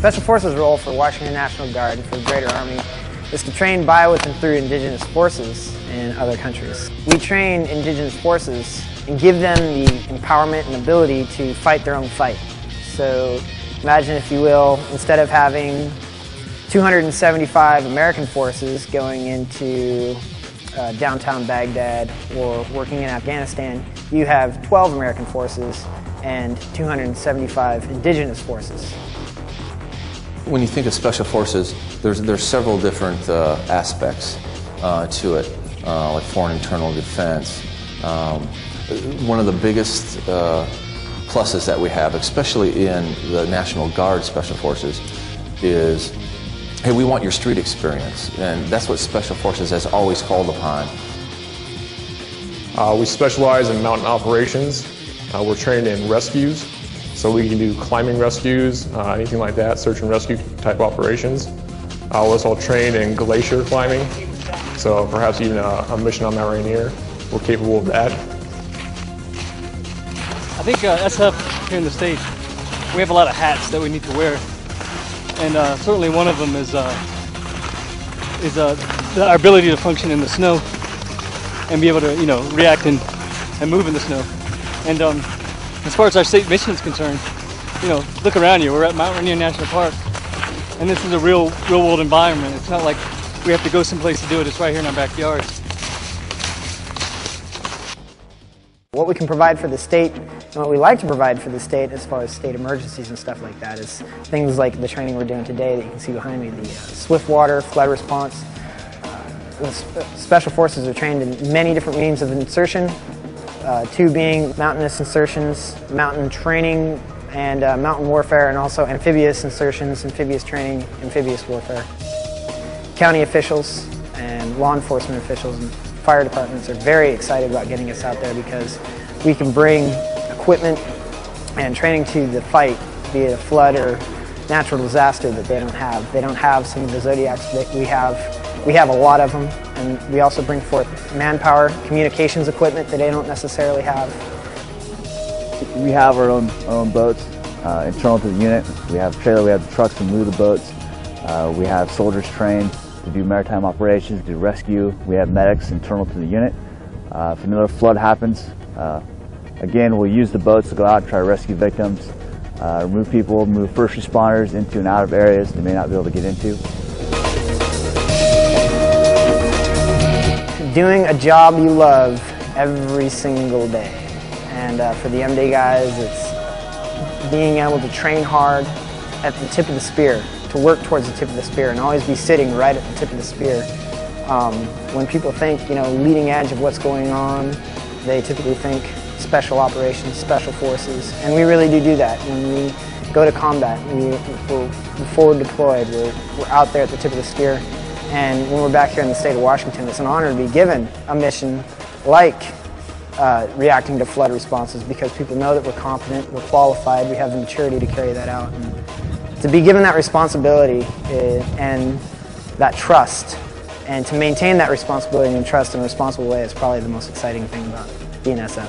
Special Forces role for Washington National Guard and for the Greater Army is to train by, with, and through indigenous forces in other countries. We train indigenous forces and give them the empowerment and ability to fight their own fight. So imagine, if you will, instead of having 275 American forces going into downtown Baghdad or working in Afghanistan, you have 12 American forces and 275 indigenous forces. When you think of Special Forces, there's several different aspects to it, like foreign internal defense. One of the biggest pluses that we have, especially in the National Guard Special Forces, is, hey, we want your street experience, and that's what Special Forces has always called upon. We specialize in mountain operations. We're trained in rescues, so we can do climbing rescues, anything like that, search and rescue type operations. We're also trained in glacier climbing, so perhaps even a mission on Mount Rainier. We're capable of that. I think SF here in the States, we have a lot of hats that we need to wear, and certainly one of them is our ability to function in the snow and be able to, react and move in the snow. And as far as our state mission is concerned, look around you. We're at Mount Rainier National Park, and this is a real world environment. It's not like we have to go someplace to do it. It's right here in our backyard. What we can provide for the state, and what we like to provide for the state as far as state emergencies and stuff like that, is things like the training we're doing today that you can see behind me, the swift water, flood response. Special Forces are trained in many different means of insertion, two being mountainous insertions, mountain training, and mountain warfare, and also amphibious insertions, amphibious training, amphibious warfare. County officials and law enforcement officials and fire departments are very excited about getting us out there because we can bring equipment and training to the fight, be it a flood or natural disaster, that they don't have. They don't have some of the Zodiacs that we have. We have a lot of them, and we also bring forth manpower, communications equipment that they don't necessarily have. We have our own boats internal to the unit. We have trailer, we have the trucks to move the boats. We have soldiers trained to do maritime operations, do rescue. We have medics internal to the unit. If another flood happens, again, we'll use the boats to go out and try to rescue victims, remove people, move first responders into and out of areas they may not be able to get into. Doing a job you love every single day. And for the M-Day guys, it's being able to train hard at the tip of the spear, to work towards the tip of the spear, and always be sitting right at the tip of the spear. When people think, leading edge of what's going on, they typically think special operations, special forces, and we really do that. When we go to combat, we're forward deployed, we're out there at the tip of the spear. And when we're back here in the state of Washington, it's an honor to be given a mission like reacting to flood responses, because people know that we're competent, we're qualified, we have the maturity to carry that out. And to be given that responsibility and that trust, and to maintain that responsibility and trust in a responsible way, is probably the most exciting thing about being SF.